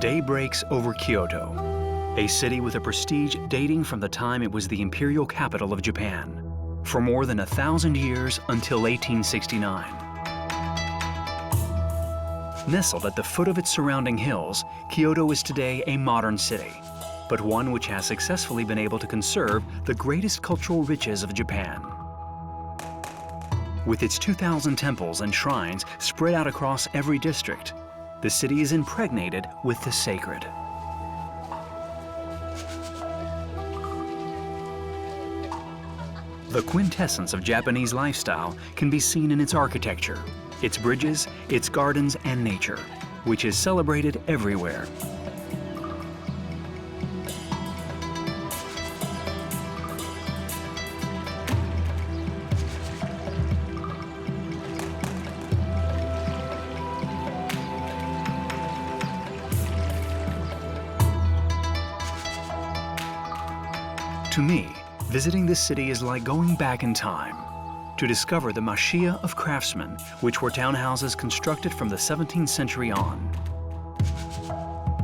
Day breaks over Kyoto, a city with a prestige dating from the time it was the imperial capital of Japan, for more than 1,000 years until 1869. Nestled at the foot of its surrounding hills, Kyoto is today a modern city, but one which has successfully been able to conserve the greatest cultural riches of Japan. With its 2,000 temples and shrines spread out across every district, the city is impregnated with the sacred. The quintessence of Japanese lifestyle can be seen in its architecture, its bridges, its gardens, and nature, which is celebrated everywhere. To me, visiting this city is like going back in time to discover the Machiya of craftsmen, which were townhouses constructed from the 17th century on.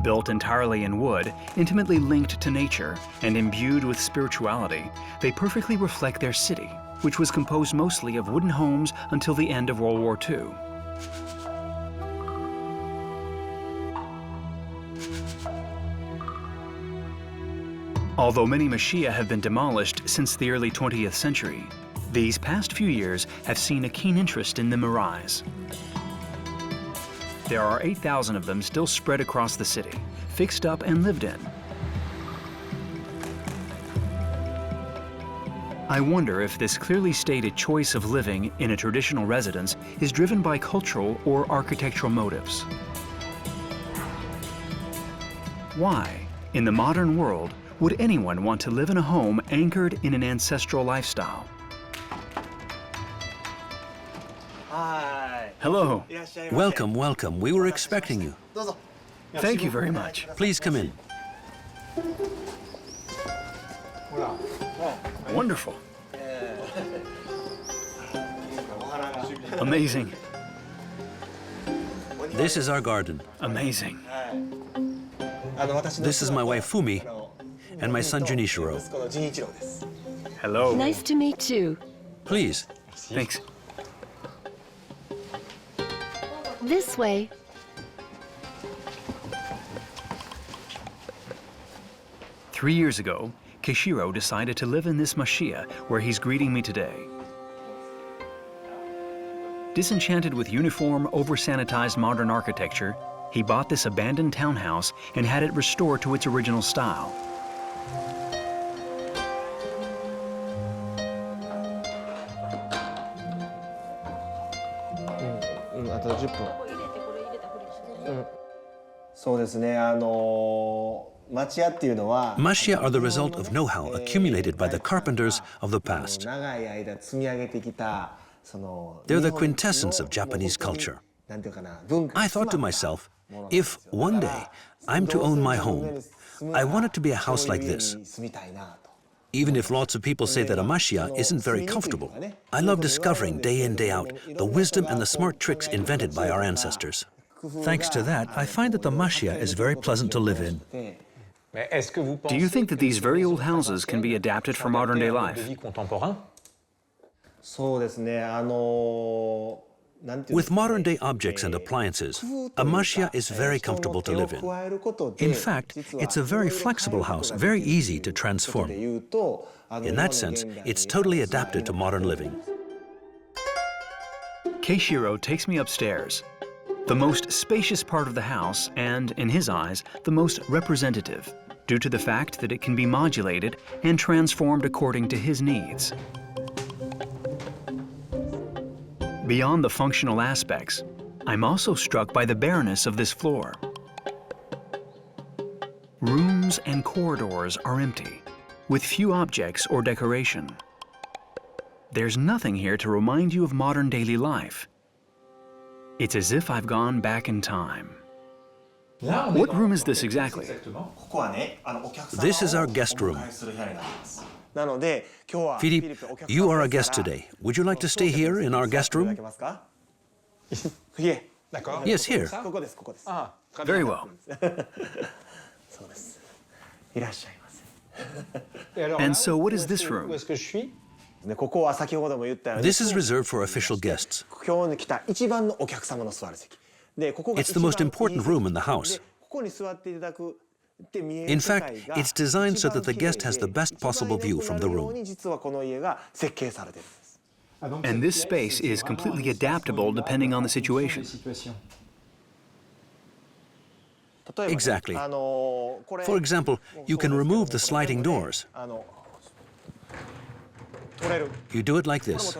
Built entirely in wood, intimately linked to nature, and imbued with spirituality, they perfectly reflect their city, which was composed mostly of wooden homes until the end of World War II. Although many Machiya have been demolished since the early 20th century, these past few years have seen a keen interest in them arise. There are 8,000 of them still spread across the city, fixed up and lived in. I wonder if this clearly stated choice of living in a traditional residence is driven by cultural or architectural motives. Why, in the modern world, would anyone want to live in a home anchored in an ancestral lifestyle? Hi. Hello. Welcome, welcome. We were expecting you. Thank you very much. Please come in. Wonderful. Amazing. This is our garden. Amazing. This is my wife Fumi and my son Junichiro. Hello. Nice to meet you. Please. Thanks. This way. Three years ago, Keishiro decided to live in this Machiya where he's greeting me today. Disenchanted with uniform, over-sanitized modern architecture, he bought this abandoned townhouse and had it restored to its original style. Machiya are the result of know-how accumulated by the carpenters of the past. They're the quintessence of Japanese culture. I thought to myself, if one day I'm to own my home, I want it to be a house like this. Even if lots of people say that a Machiya isn't very comfortable, I love discovering day in, day out the wisdom and the smart tricks invented by our ancestors. Thanks to that, I find that the Machiya is very pleasant to live in. Do you think that these very old houses can be adapted for modern-day life? With modern-day objects and appliances, a Machiya is very comfortable to live in. In fact, it's a very flexible house, very easy to transform. In that sense, it's totally adapted to modern living. Keishiro takes me upstairs, the most spacious part of the house and, in his eyes, the most representative, due to the fact that it can be modulated and transformed according to his needs. Beyond the functional aspects, I'm also struck by the bareness of this floor. Rooms and corridors are empty, with few objects or decoration. There's nothing here to remind you of modern daily life. It's as if I've gone back in time. What room is this exactly? This is our guest room. Philippe, you are a guest today. Would you like to stay here in our guest room? Yes, here. Very well. And so what is this room? This is reserved for official guests. It's the most important room in the house. In fact, it's designed so that the guest has the best possible view from the room. And this space is completely adaptable depending on the situation. Exactly. For example, you can remove the sliding doors. You do it like this.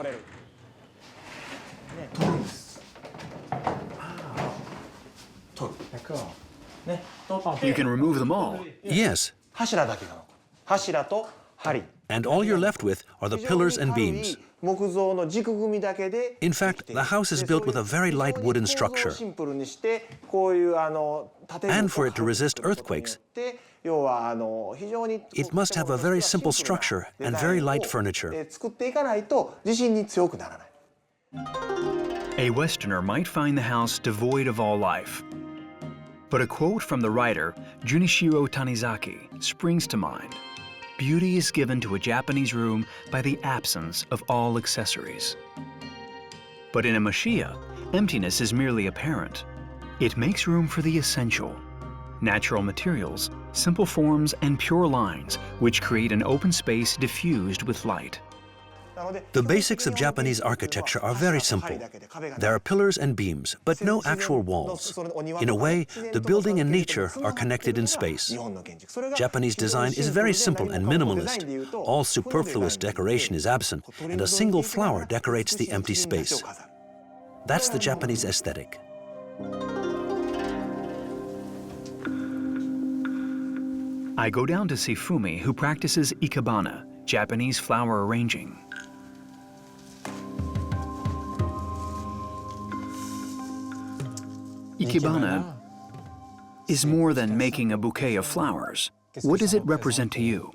You can remove them all. Yes. And all you're left with are the pillars and beams. In fact, the house is built with a very light wooden structure. And for it to resist earthquakes, it must have a very simple structure and very light furniture. A Westerner might find the house devoid of all life. But a quote from the writer, Junichiro Tanizaki, springs to mind. Beauty is given to a Japanese room by the absence of all accessories. But in a Machiya, emptiness is merely apparent. It makes room for the essential. Natural materials, simple forms, and pure lines, which create an open space diffused with light. The basics of Japanese architecture are very simple. There are pillars and beams, but no actual walls. In a way, the building and nature are connected in space. Japanese design is very simple and minimalist. All superfluous decoration is absent, and a single flower decorates the empty space. That's the Japanese aesthetic. I go down to see Fumi, who practices ikebana, Japanese flower arranging. Ikebana is more than making a bouquet of flowers. What does it represent to you?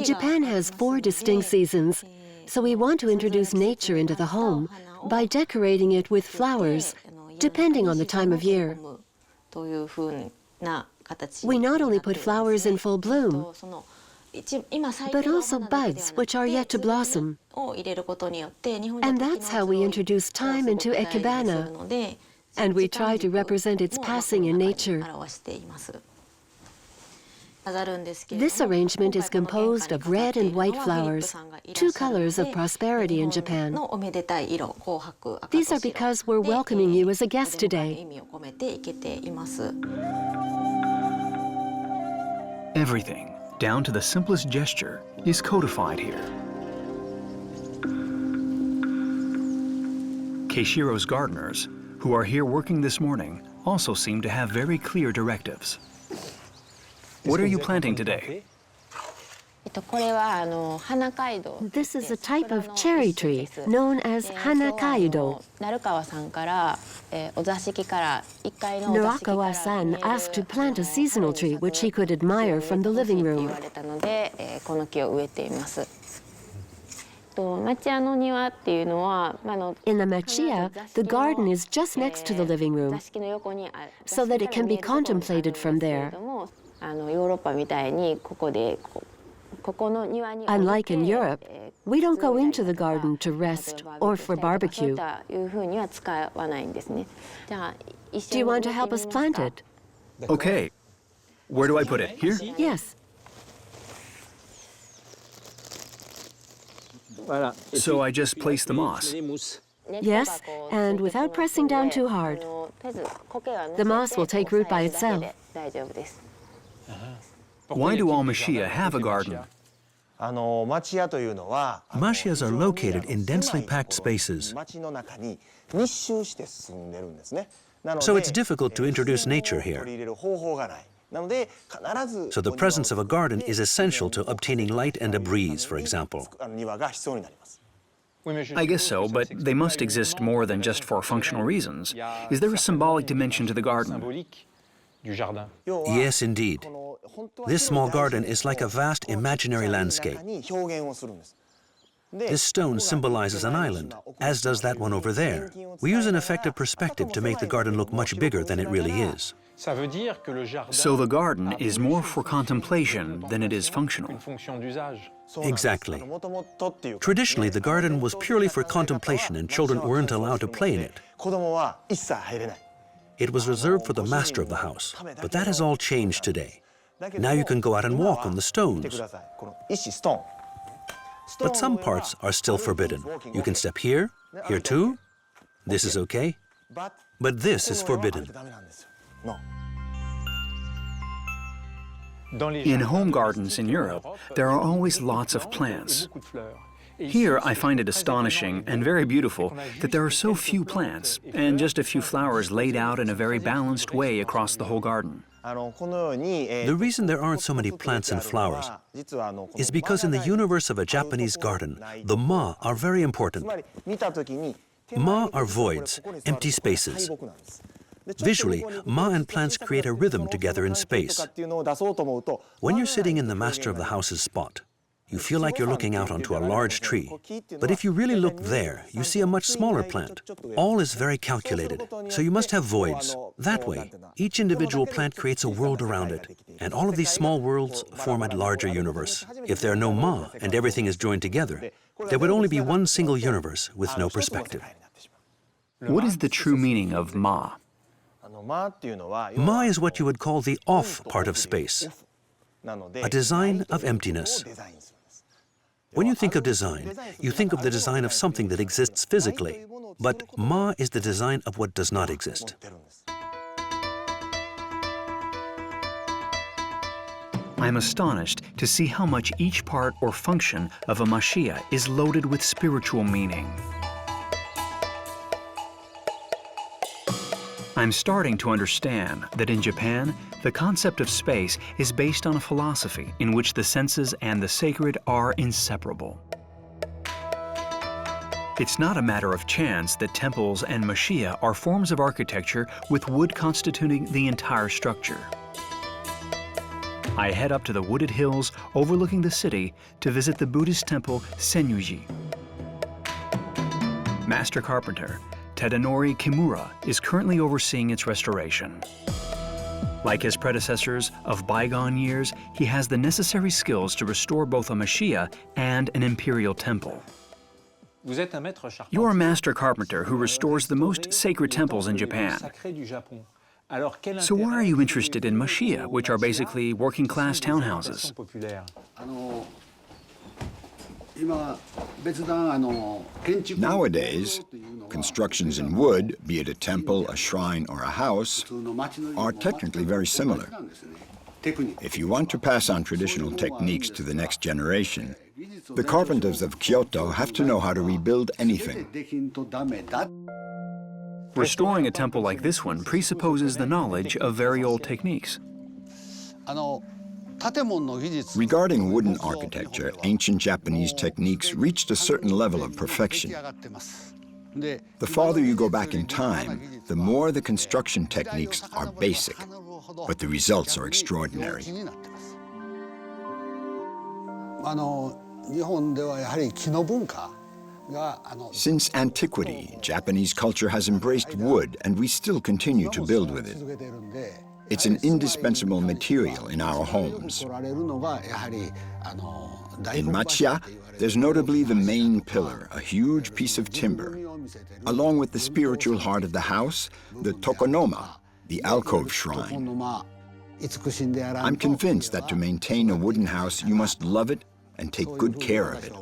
Japan has 4 distinct seasons, so we want to introduce nature into the home by decorating it with flowers, depending on the time of year. We not only put flowers in full bloom, but also buds which are yet to blossom. And that's how we introduce time into ikebana, and we try to represent its passing in nature. This arrangement is composed of red and white flowers, 2 colors of prosperity in Japan. These are because we're welcoming you as a guest today. Everything, down to the simplest gesture, is codified here. Keishiro's gardeners, who are here working this morning, also seem to have very clear directives. What are you planting today? This is a type of cherry tree known as hanakaido. Narakawa-san asked to plant a seasonal tree which he could admire from the living room. In the Machiya, the garden is just next to the living room, so that it can be contemplated from there. Unlike in Europe, we don't go into the garden to rest or for barbecue. Do you want to help us plant it? Okay. Where do I put it? Here? Yes. So I just place the moss. Yes, and without pressing down too hard. The moss will take root by itself. Why do all Machiya have a garden? Machiyas are located in densely packed spaces, so it's difficult to introduce nature here. So the presence of a garden is essential to obtaining light and a breeze, for example. I guess so, but they must exist more than just for functional reasons. Is there a symbolic dimension to the garden? Yes, indeed. This small garden is like a vast imaginary landscape. This stone symbolizes an island, as does that one over there. We use an effective perspective to make the garden look much bigger than it really is. So the garden is more for contemplation than it is functional. Exactly. Traditionally, the garden was purely for contemplation and children weren't allowed to play in it. It was reserved for the master of the house, but that has all changed today. Now you can go out and walk on the stones. But some parts are still forbidden. You can step here, here too. This is okay, but this is forbidden. In home gardens in Europe, there are always lots of plants. Here, I find it astonishing and very beautiful that there are so few plants and just a few flowers laid out in a very balanced way across the whole garden. The reason there aren't so many plants and flowers is because in the universe of a Japanese garden, the ma are very important. Ma are voids, empty spaces. Visually, ma and plants create a rhythm together in space. When you're sitting in the master of the house's spot, you feel like you're looking out onto a large tree. But if you really look there, you see a much smaller plant. All is very calculated, so you must have voids. That way, each individual plant creates a world around it, and all of these small worlds form a larger universe. If there are no ma and everything is joined together, there would only be one single universe with no perspective. What is the true meaning of ma? Ma is what you would call the off part of space, a design of emptiness. When you think of design, you think of the design of something that exists physically, but ma is the design of what does not exist. I'm astonished to see how much each part or function of a Machiya is loaded with spiritual meaning. I'm starting to understand that in Japan, the concept of space is based on a philosophy in which the senses and the sacred are inseparable. It's not a matter of chance that temples and Machiya are forms of architecture with wood constituting the entire structure. I head up to the wooded hills overlooking the city to visit the Buddhist temple Senyuji. Master carpenter Tadanori Kimura is currently overseeing its restoration. Like his predecessors of bygone years, he has the necessary skills to restore both a Machiya and an imperial temple. You're a master carpenter who restores the most sacred temples in Japan. So why are you interested in Machiya, which are basically working-class townhouses? Nowadays, constructions in wood, be it a temple, a shrine, or a house, are technically very similar. If you want to pass on traditional techniques to the next generation, the carpenters of Kyoto have to know how to rebuild anything. Restoring a temple like this one presupposes the knowledge of very old techniques. Regarding wooden architecture, ancient Japanese techniques reached a certain level of perfection. The farther you go back in time, the more the construction techniques are basic, but the results are extraordinary. Since antiquity, Japanese culture has embraced wood, and we still continue to build with it. It's an indispensable material in our homes. In Machiya, there's notably the main pillar, a huge piece of timber. Along with the spiritual heart of the house, the tokonoma, the alcove shrine. I'm convinced that to maintain a wooden house, you must love it and take good care of it.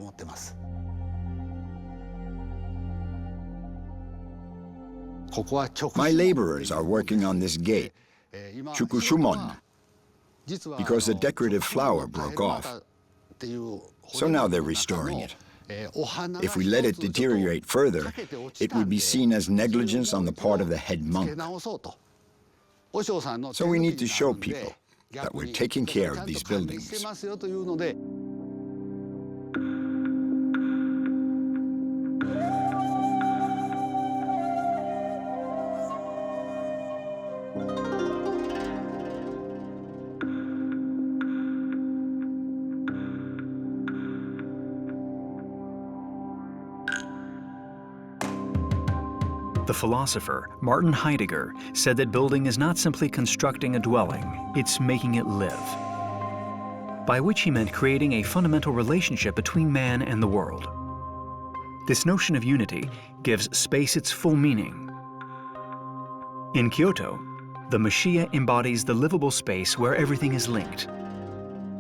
My laborers are working on this gate, Chukushumon, because a decorative flower broke off. So now they're restoring it. If we let it deteriorate further, it would be seen as negligence on the part of the head monk. So we need to show people that we're taking care of these buildings. The philosopher Martin Heidegger said that building is not simply constructing a dwelling, it's making it live. By which he meant creating a fundamental relationship between man and the world. This notion of unity gives space its full meaning. In Kyoto, the Machiya embodies the livable space where everything is linked,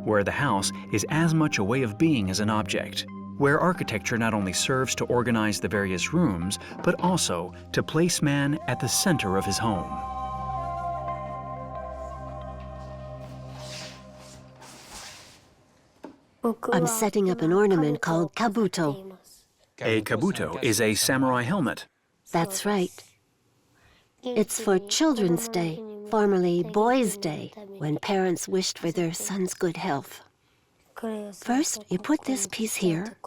where the house is as much a way of being as an object, where architecture not only serves to organize the various rooms, but also to place man at the center of his home. I'm setting up an ornament called kabuto. A kabuto is a samurai helmet. That's right. It's for Children's Day, formerly Boys' Day, when parents wished for their son's good health. First, you put this piece here,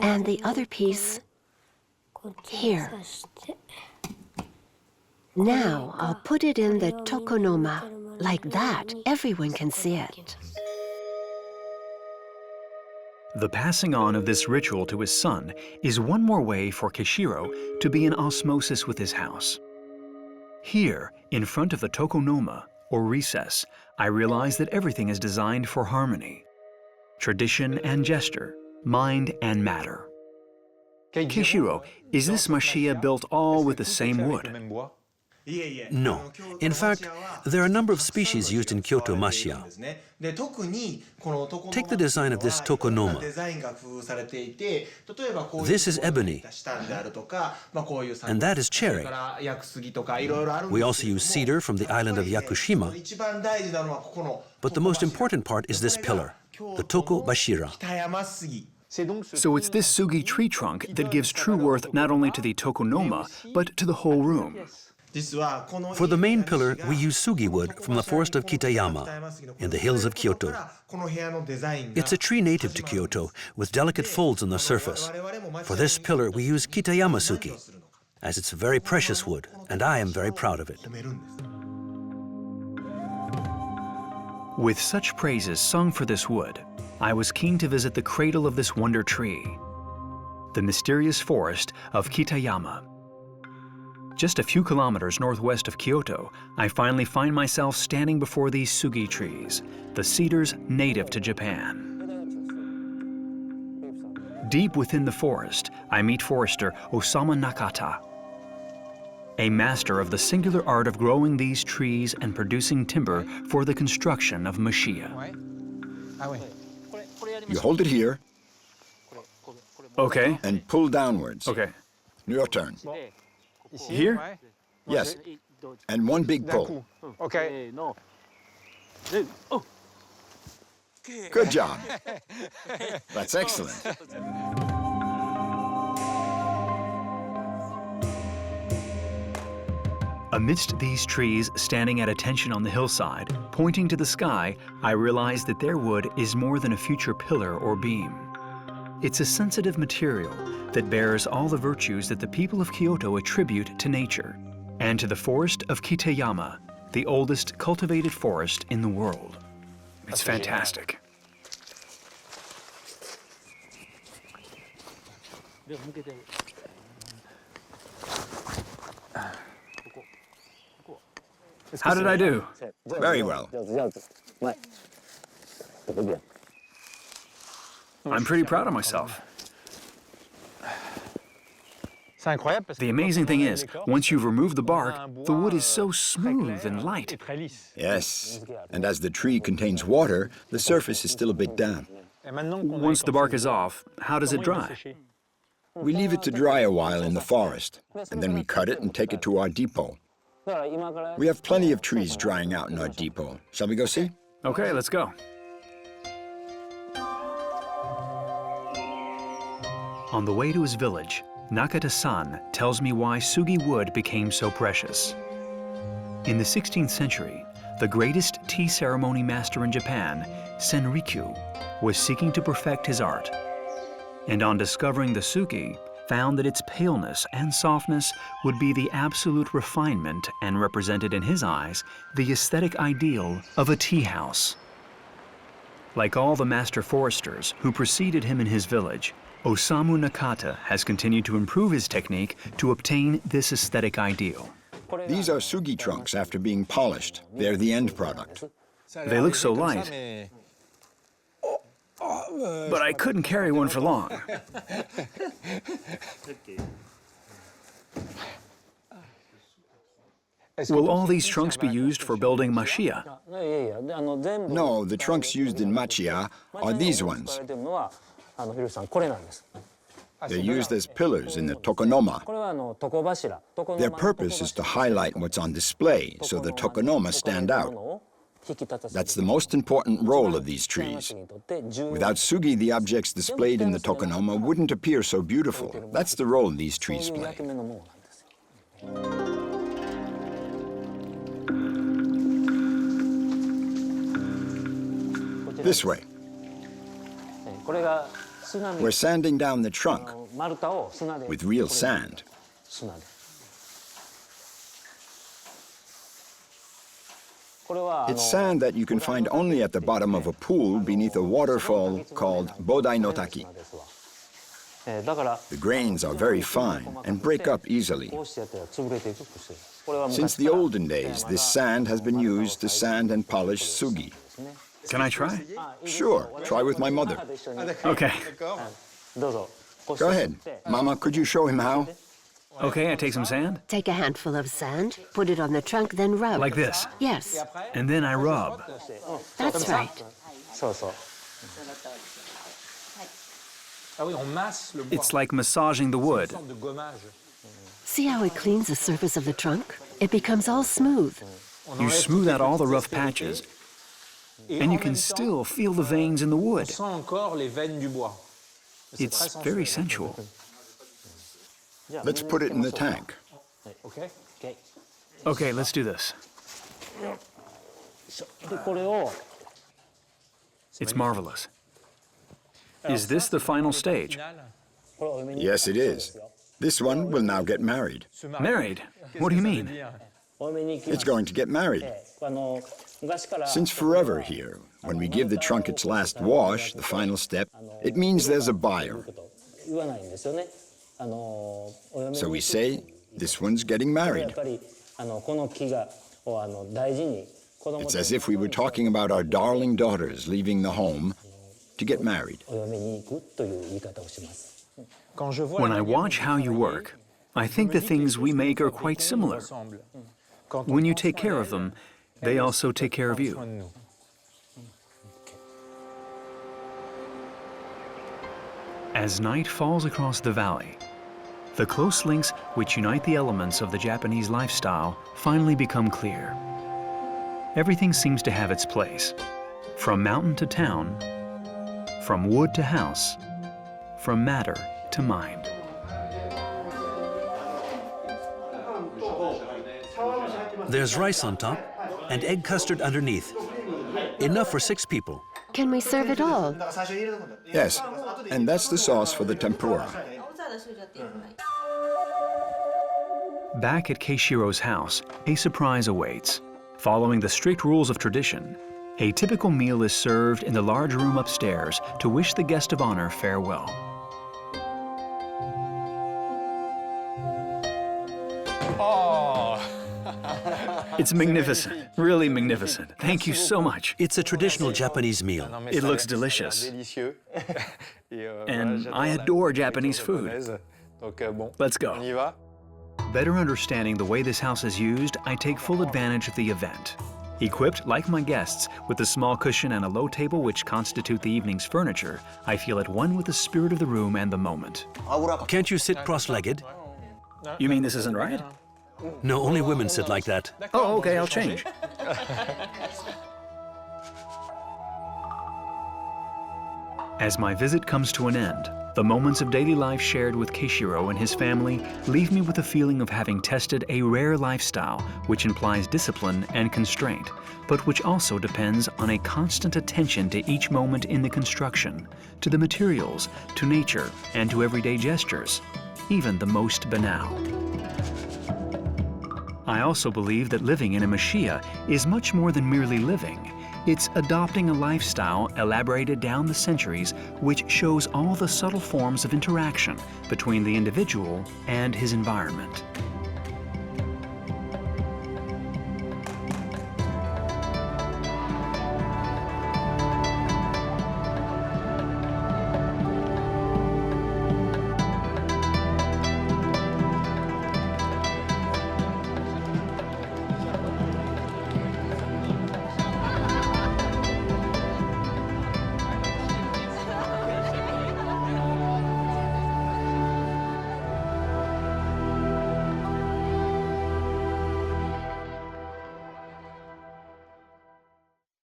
and the other piece here. Now, I'll put it in the tokonoma. Like that, everyone can see it. The passing on of this ritual to his son is one more way for Kishiro to be in osmosis with his house. Here, in front of the tokonoma, or recess, I realize that everything is designed for harmony. Tradition and gesture, mind and matter. Kishiro, is this Machiya built all with the same wood? No. In fact, there are a number of species used in Kyoto Machiya. Take the design of this tokonoma. This is ebony, and that is cherry. We also use cedar from the island of Yakushima, but the most important part is this pillar, the toko bashira. So it's this Sugi tree trunk that gives true worth not only to the tokonoma, but to the whole room. For the main pillar, we use Sugi wood from the forest of Kitayama in the hills of Kyoto. It's a tree native to Kyoto with delicate folds on the surface. For this pillar, we use Kitayama Sugi, as it's a very precious wood, and I am very proud of it. With such praises sung for this wood, I was keen to visit the cradle of this wonder tree, the mysterious forest of Kitayama. Just a few kilometers northwest of Kyoto, I finally find myself standing before these Sugi trees, the cedars native to Japan. Deep within the forest, I meet forester Osamu Nakata, a master of the singular art of growing these trees and producing timber for the construction of Machiya. You hold it here Okay. and pull downwards. Okay. Your turn. Here? Yes. And one big pull. Okay. Good job. That's excellent. Amidst these trees standing at attention on the hillside, pointing to the sky, I realize that their wood is more than a future pillar or beam. It's a sensitive material that bears all the virtues that the people of Kyoto attribute to nature, and to the forest of Kitayama, the oldest cultivated forest in the world. It's fantastic. How did I do? Very well. I'm pretty proud of myself. The amazing thing is, once you've removed the bark, the wood is so smooth and light. Yes. And as the tree contains water, the surface is still a bit damp. Once the bark is off, how does it dry? We leave it to dry a while in the forest, and then we cut it and take it to our depot. We have plenty of trees drying out in our depot. Shall we go see? Okay, let's go. On the way to his village, Nakata-san tells me why Sugi wood became so precious. In the 16th century, the greatest tea ceremony master in Japan, Senrikyu, was seeking to perfect his art. And on discovering the Sugi, found that its paleness and softness would be the absolute refinement and represented in his eyes the aesthetic ideal of a tea house. Like all the master foresters who preceded him in his village, Osamu Nakata has continued to improve his technique to obtain this aesthetic ideal. These are Sugi trunks after being polished. They're the end product. They look so light, but I couldn't carry one for long. Will all these trunks be used for building Machiya? No, the trunks used in Machiya are these ones. They're used as pillars in the tokonoma. Their purpose is to highlight what's on display so the tokonoma stand out. That's the most important role of these trees. Without Sugi, the objects displayed in the tokonoma wouldn't appear so beautiful. That's the role these trees play. This way. We're sanding down the trunk with real sand. It's sand that you can find only at the bottom of a pool beneath a waterfall called Bodai no Taki. The grains are very fine and break up easily. Since the olden days, this sand has been used to sand and polish sugi. Can I try? Sure, try with my mother. Okay. Go ahead. Mama, could you show him how? Okay, I take some sand. Take a handful of sand, put it on the trunk, then rub. Like this. Yes, And then I rub. that's right. It's like massaging the wood. See how it cleans the surface of the trunk? It becomes all smooth. You smooth out all the rough patches, and you can still feel the veins in the wood. It's very sensual. Let's put it in the tank. Okay, let's do this. It's marvelous. Is this the final stage? Yes, it is. This one will now get married. Married? What do you mean? It's going to get married. Since forever here, when we give the trunk its last wash, the final step, it means there's a buyer. So we say, this one's getting married. It's as if we were talking about our darling daughters leaving the home to get married. When I watch how you work, I think the things we make are quite similar. When you take care of them, they also take care of you. As night falls across the valley, the close links which unite the elements of the Japanese lifestyle finally become clear. Everything seems to have its place, from mountain to town, from wood to house, from matter to mind. There's rice on top and egg custard underneath. Enough for 6 people. Can we serve it all? Yes, and that's the sauce for the tempura. Back at Keishiro's house, a surprise awaits. Following the strict rules of tradition, a typical meal is served in the large room upstairs to wish the guest of honor farewell. It's magnificent, really magnificent. Thank you so much. It's a traditional Japanese meal. It looks delicious. And I adore Japanese food. Let's go. Better understanding the way this house is used, I take full advantage of the event. Equipped, like my guests, with a small cushion and a low table which constitute the evening's furniture, I feel at one with the spirit of the room and the moment. Can't you sit cross-legged? You mean this isn't right? No, only women sit like that. Oh, okay, I'll change. As my visit comes to an end, the moments of daily life shared with Keishiro and his family leave me with a feeling of having tested a rare lifestyle which implies discipline and constraint, but which also depends on a constant attention to each moment in the construction, to the materials, to nature, and to everyday gestures, even the most banal. I also believe that living in a Machiya is much more than merely living. It's adopting a lifestyle elaborated down the centuries which shows all the subtle forms of interaction between the individual and his environment.